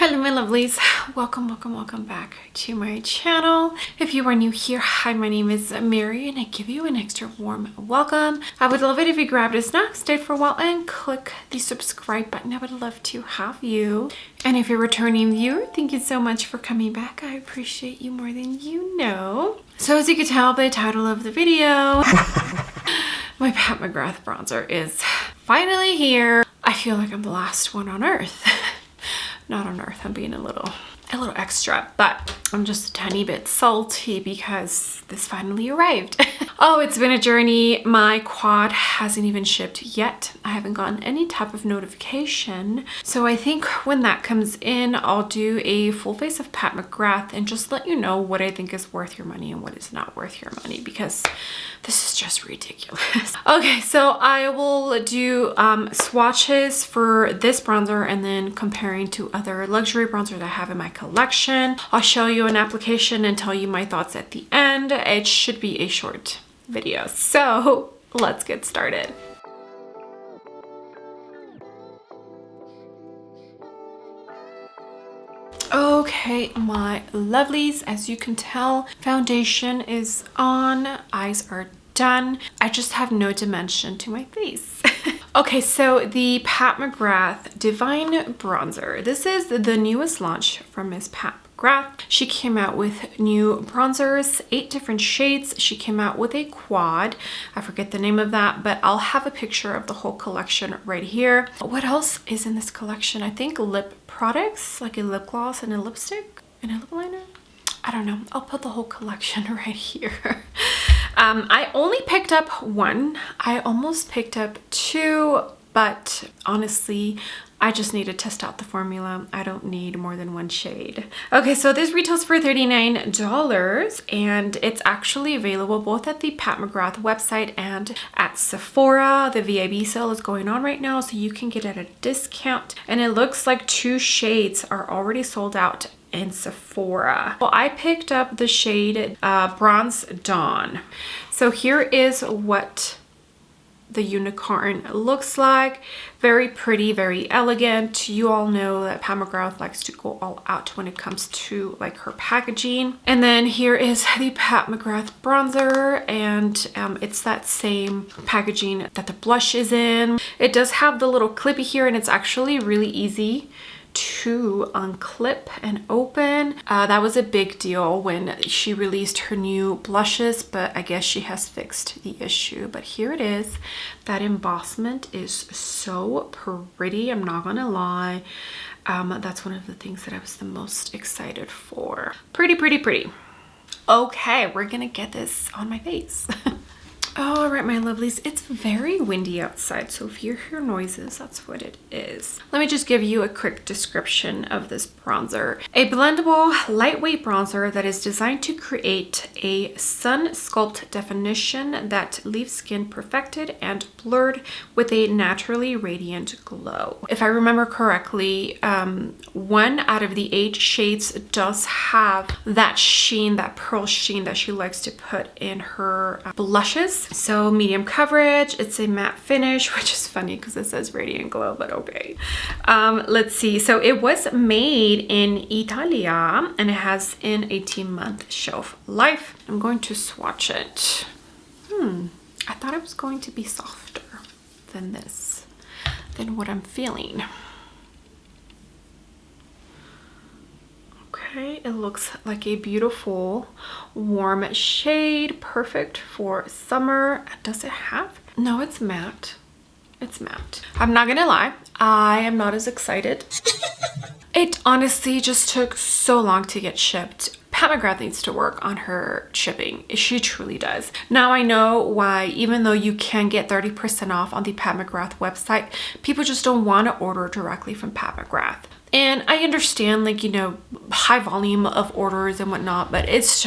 Hello my lovelies, welcome back to my channel. If you are new here, hi, my name is Mary and I give you an extra warm welcome. I would love it if you grabbed a snack, stayed for a while and click the subscribe button. I would love to have you. And if you're a returning viewer, thank you so much for coming back. I appreciate you more than you know. So as you can tell by the title of the video, my Pat McGrath bronzer is finally here. I feel like I'm the last one on earth. Not on earth, I'm being a little extra, but I'm just a tiny bit salty because this finally arrived. Oh, it's been a journey. My quad hasn't even shipped yet. I haven't gotten any type of notification. So I think when that comes in, I'll do a full face of Pat McGrath and just let you know what I think is worth your money and what is not worth your money, because this is just ridiculous. Okay, so I will do swatches for this bronzer and then comparing to other luxury bronzers I have in my collection. I'll show you an application and tell you my thoughts at the end. It should be a short video, so let's get started. Okay, my lovelies, as you can tell, foundation is on, eyes are done. I just have no dimension to my face. Okay, so the Pat McGrath Divine Bronzer. This is the newest launch from Miss Pat McGrath. She came out with new bronzers, 8 different shades. She came out with a quad. I forget the name of that, but I'll have a picture of the whole collection right here. What else is in this collection? I think lip products, like a lip gloss and a lipstick and a lip liner. I don't know. I'll put the whole collection right here. I only picked up one. I almost picked up 2, but honestly, I just need to test out the formula. I don't need more than 1 shade. Okay, so this retails for $39 and it's actually available both at the Pat McGrath website and at Sephora. The VIB sale is going on right now, so you can get it at a discount. And it looks like 2 shades are already sold out in Sephora. Well, I picked up the shade Bronze Dawn. So here is what the unicorn looks like. Very pretty, very elegant. You all know that Pat McGrath likes to go all out when it comes to like her packaging. And then here is the Pat McGrath bronzer, and it's that same packaging that the blush is in. It does have the little clippy here, and it's actually really easy to unclip and open. That was a big deal when she released her new blushes, but I guess she has fixed the issue. But here it is. That embossment is so pretty, I'm not gonna lie. That's one of the things that I was the most excited for. Pretty. Okay, we're gonna get this on my face. All right, my lovelies, it's very windy outside, so if you hear noises, that's what it is. Let me just give you a quick description of this bronzer. A blendable, lightweight bronzer that is designed to create a sun sculpt definition that leaves skin perfected and blurred with a naturally radiant glow. If I remember correctly, 1 out of the 8 shades does have that sheen, that pearl sheen that she likes to put in her blushes. So medium coverage, it's a matte finish, which is funny because it says radiant glow, but okay. Let's see, so it was made in Italia and it has an 18-month shelf life. I'm going to swatch it. I thought it was going to be softer than this, than what I'm feeling. Okay, it looks like a beautiful warm shade, perfect for summer. Does it have? No, it's matte. It's matte. I'm not gonna lie, I am not as excited. It honestly just took so long to get shipped. Pat McGrath needs to work on her shipping. She truly does. Now I know why, even though you can get 30% off on the Pat McGrath website, people just don't want to order directly from Pat McGrath. And I understand, like, you know, high volume of orders and whatnot, but it's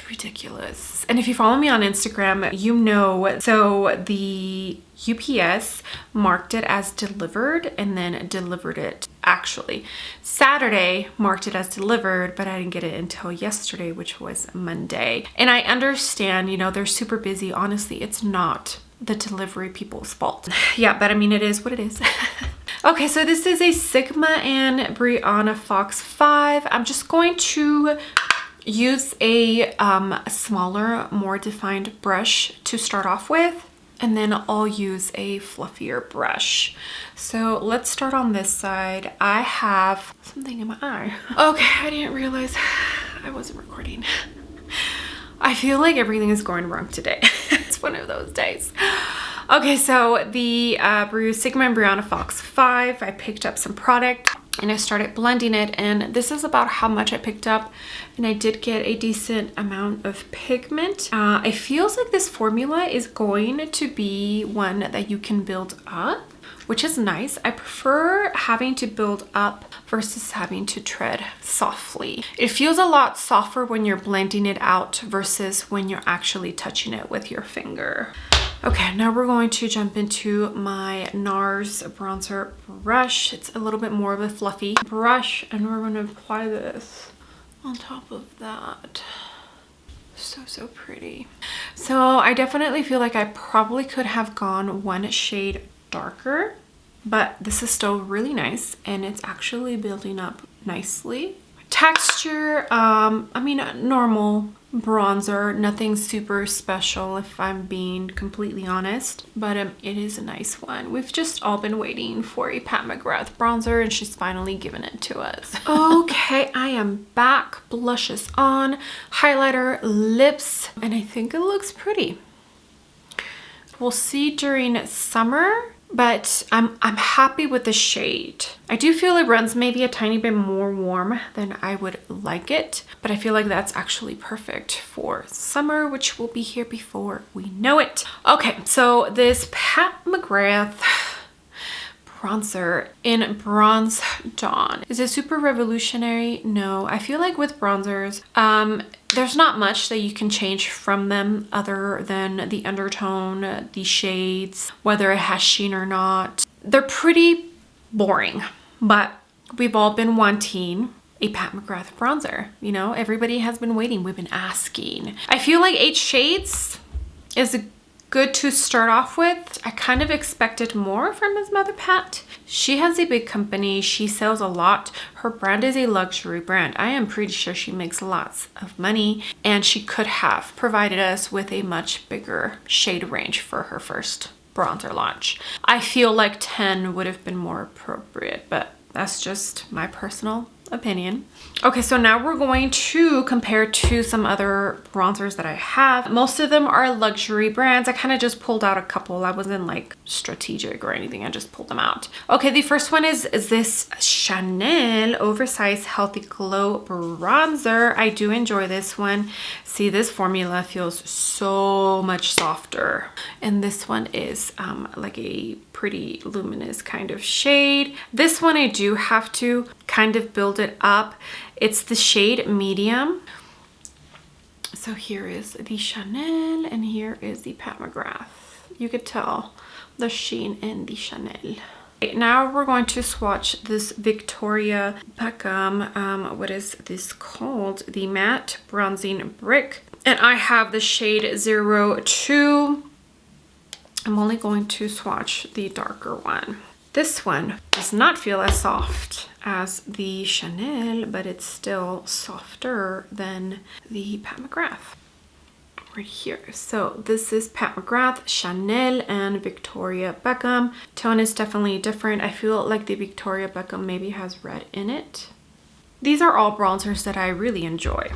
ridiculous. And if you follow me on Instagram, you know, so the UPS marked it as delivered and then delivered it. Actually, Saturday marked it as delivered, but I didn't get it until yesterday, which was Monday. And I understand, you know, they're super busy. Honestly, it's not the delivery people's fault. Yeah, but I mean, it is what it is. Okay, so this is a Sigma and Brianna Fox 5. I'm just going to use a smaller, more defined brush to start off with, and then I'll use a fluffier brush. So let's start on this side. I have something in my eye. Okay, I didn't realize I wasn't recording. I feel like everything is going wrong today. It's one of those days. Okay, so the Sigma and Brianna Fox 5, I picked up some product and I started blending it, and this is about how much I picked up, and I did get a decent amount of pigment. It feels like this formula is going to be one that you can build up, which is nice. I prefer having to build up versus having to tread softly. It feels a lot softer when you're blending it out versus when you're actually touching it with your finger. Okay, now we're going to jump into my NARS bronzer brush. It's a little bit more of a fluffy brush, and we're going to apply this on top of that. So pretty. So I definitely feel like I probably could have gone one shade darker, but this is still really nice, and it's actually building up nicely. Texture, I mean, normal bronzer, nothing super special if I'm being completely honest, but it is a nice one. We've just all been waiting for a Pat McGrath bronzer, and she's finally given it to us. Okay, I am back. Blushes on, highlighter, lips, and I think it looks pretty. We'll see during summer, but I'm happy with the shade. I do feel it runs maybe a tiny bit more warm than I would like it, but I feel like that's actually perfect for summer, which will be here before we know it. Okay, so this Pat McGrath bronzer in Bronze Dawn. Is it super revolutionary? No. I feel like with bronzers, there's not much that you can change from them other than the undertone, the shades, whether it has sheen or not. They're pretty boring, but we've all been wanting a Pat McGrath bronzer. You know, everybody has been waiting. We've been asking. I feel like 8 shades is good to start off with. I kind of expected more from Ms. Mother Pat. She has a big company. She sells a lot. Her brand is a luxury brand. I am pretty sure she makes lots of money, and she could have provided us with a much bigger shade range for her first bronzer launch. I feel like 10 would have been more appropriate, but that's just my personal opinion. Okay, so now we're going to compare to some other bronzers that I have. Most of them are luxury brands. I kind of just pulled out a couple. I wasn't like strategic or anything. I just pulled them out. Okay, the first one is this Chanel Oversized Healthy Glow Bronzer. I do enjoy this one. See, this formula feels so much softer. And this one is like a pretty luminous kind of shade. This one I do have to kind of build it up. It's the shade medium. So here is the Chanel and here is the Pat McGrath. You could tell the sheen in the Chanel. Okay, now we're going to swatch this Victoria Beckham, what is this called? The Matte Bronzing Brick. And I have the shade 02. I'm only going to swatch the darker one. This one does not feel as soft as the Chanel, but it's still softer than the Pat McGrath right here. So this is Pat McGrath, Chanel, and Victoria Beckham. Tone is definitely different. I feel like the Victoria Beckham maybe has red in it. These are all bronzers that I really enjoy.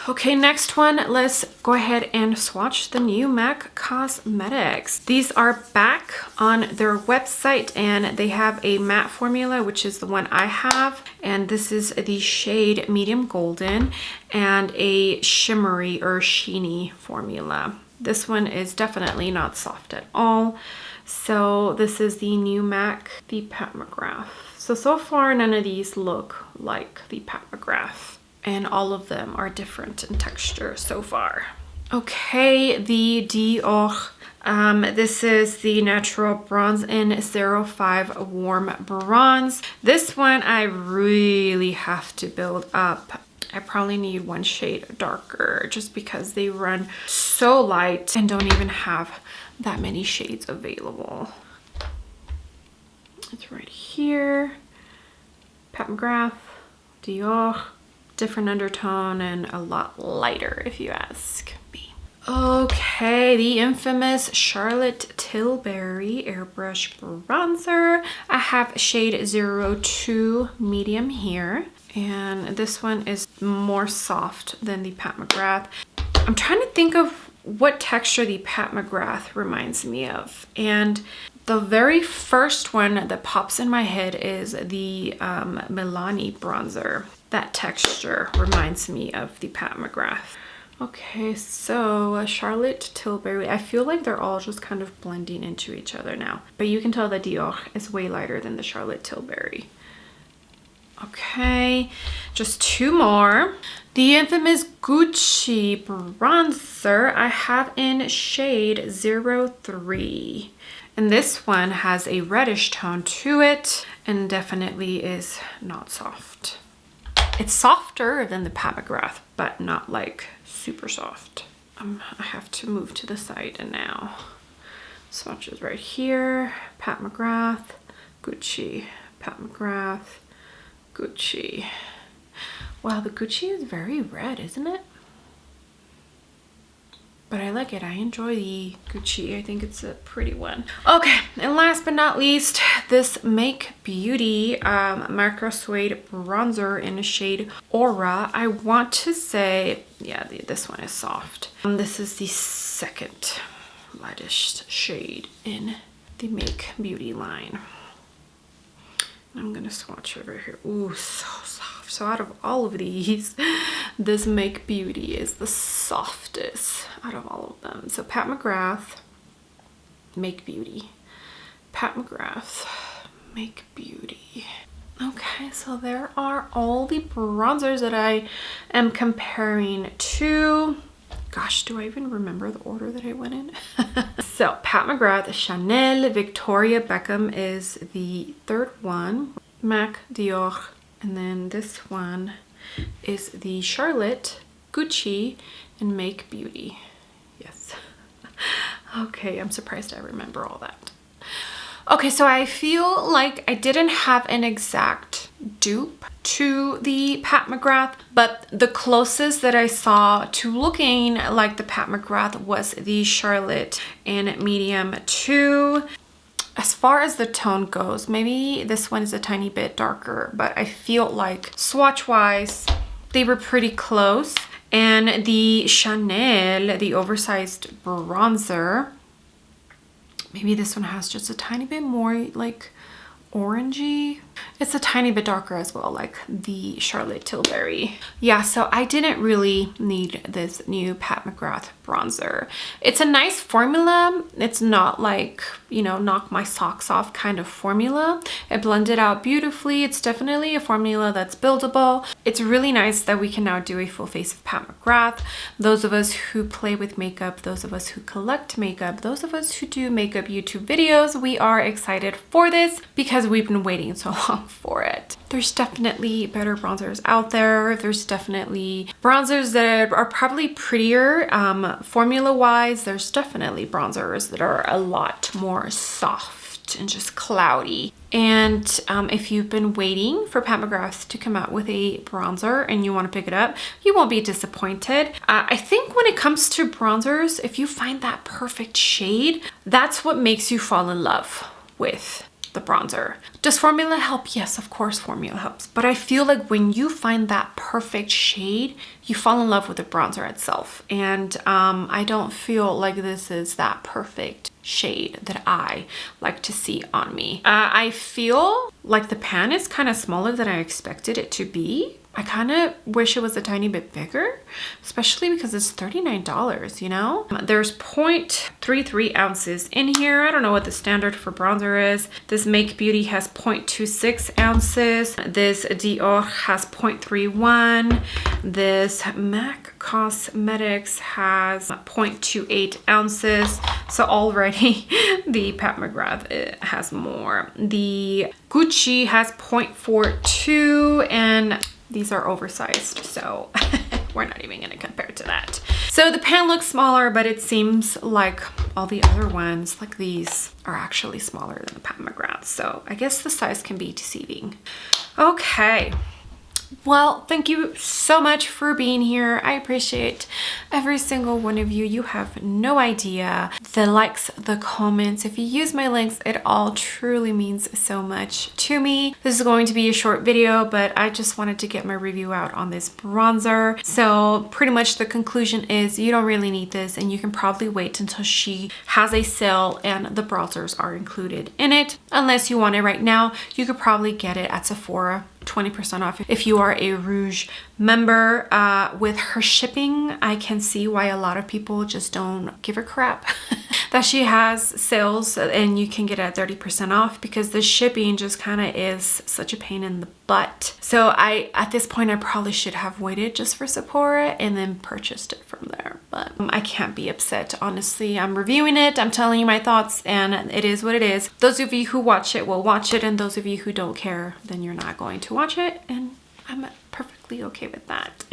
Okay, next one, let's go ahead and swatch the new MAC Cosmetics. These are back on their website, and they have a matte formula, which is the one I have. And this is the shade Medium Golden, and a shimmery or sheeny formula. This one is definitely not soft at all. So this is the new MAC, the Pat McGrath. So far, none of these look like the Pat McGrath, and all of them are different in texture so far. Okay, the Dior. This is the Natural Bronze in 05 Warm Bronze. This one I really have to build up. I probably need one shade darker just because they run so light and don't even have that many shades available. It's right here. Pat McGrath, Dior. Different undertone and a lot lighter if you ask me. Okay, the infamous Charlotte Tilbury Airbrush Bronzer. I have shade 02 medium here. And this one is more soft than the Pat McGrath. I'm trying to think of what texture the Pat McGrath reminds me of. And the very first one that pops in my head is the Maybelline Bronzer. That texture reminds me of the Pat McGrath. Okay, so Charlotte Tilbury. I feel like they're all just kind of blending into each other now. But you can tell that Dior is way lighter than the Charlotte Tilbury. Okay, just two more. The infamous Gucci bronzer I have in shade 03. And this one has a reddish tone to it and definitely is not soft. It's softer than the Pat McGrath, but not like super soft. I have to move to the side and now. Swatches right here. Pat McGrath, Gucci, Pat McGrath, Gucci. Wow, the Gucci is very red, isn't it? But I like it. I enjoy the Gucci. I think it's a pretty one. Okay, and last but not least, this Make Beauty Micro Suede Bronzer in the shade Aura. I want to say, yeah, this one is soft. This is the second lightest shade in the Make Beauty line. I'm gonna swatch over here. Ooh, so soft. So out of all of these, this Make Beauty is the softest out of all of them. So Pat McGrath, Make Beauty. Pat McGrath, Make Beauty. Okay, so there are all the bronzers that I am comparing to. Gosh, do I even remember the order that I went in? So Pat McGrath, Chanel, Victoria Beckham is the third one. MAC, Dior, and then this one is the Charlotte, Gucci, and Make Beauty. Yes. Okay, I'm surprised I remember all that. Okay, so I feel like I didn't have an exact dupe to the Pat McGrath, but the closest that I saw to looking like the Pat McGrath was the Charlotte in medium 2. As far as the tone goes, maybe this one is a tiny bit darker, but I feel like swatch-wise, they were pretty close. And the Chanel, the oversized bronzer, maybe this one has just a tiny bit more like orangey. It's a tiny bit darker as well, like the Charlotte Tilbury. Yeah, so I didn't really need this new Pat McGrath bronzer. It's a nice formula. It's not like, you know, knock my socks off kind of formula. It blended out beautifully. It's definitely a formula that's buildable. It's really nice that we can now do a full face of Pat McGrath. Those of us who play with makeup, those of us who collect makeup, those of us who do makeup YouTube videos, we are excited for this because we've been waiting so long for it. There's definitely better bronzers out there. There's definitely bronzers that are probably prettier formula wise. There's definitely bronzers that are a lot more soft and just cloudy. And if you've been waiting for Pat McGrath to come out with a bronzer and you want to pick it up, you won't be disappointed. I think when it comes to bronzers, if you find that perfect shade, that's what makes you fall in love with the bronzer. Does formula help? Yes, of course formula helps. But I feel like when you find that perfect shade, you fall in love with the bronzer itself. And I don't feel like this is that perfect shade that I like to see on me. I feel like the pan is kind of smaller than I expected it to be. I kind of wish it was a tiny bit bigger, especially because it's $39, you know? There's 0.33 ounces in here. I don't know what the standard for bronzer is. This Make Beauty has 0.26 ounces. This Dior has 0.31. This MAC Cosmetics has 0.28 ounces. So already the Pat McGrath has more. The Gucci has 0.42 and these are oversized, so we're not even gonna compare to that. So the pan looks smaller, but it seems like all the other ones, like these, are actually smaller than the Pat McGrath. So I guess the size can be deceiving. Okay. Well, thank you so much for being here. I appreciate every single one of you. You have no idea. The likes, the comments, if you use my links, it all truly means so much to me. This is going to be a short video, but I just wanted to get my review out on this bronzer. So pretty much the conclusion is you don't really need this, and you can probably wait until she has a sale and the bronzers are included in it. Unless you want it right now, you could probably get it at Sephora. 20% off if you are a Rouge member. With her shipping, I can see why a lot of people just don't give a crap that she has sales and you can get it at 30% off, because the shipping just kind of is such a pain in the butt. So at this point, I probably should have waited just for Sephora and then purchased it from there. But I can't be upset, honestly. I'm reviewing it, I'm telling you my thoughts, and it is what it is. Those of you who watch it will watch it, and those of you who don't care, then you're not going to watch it, and I'm perfectly okay with that.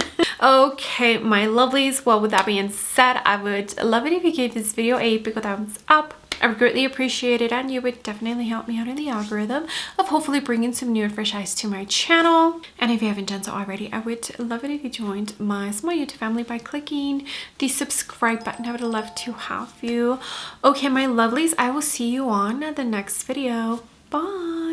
Okay, my lovelies, well, with that being said, I would love it if you gave this video a big thumbs up. I would greatly appreciate it, and you would definitely help me out in the algorithm of hopefully bringing some new and fresh eyes to my channel. And if you haven't done so already, I would love it if you joined my small YouTube family by clicking the subscribe button. I would love to have you. Okay, my lovelies, I will see you on the next video. Bye.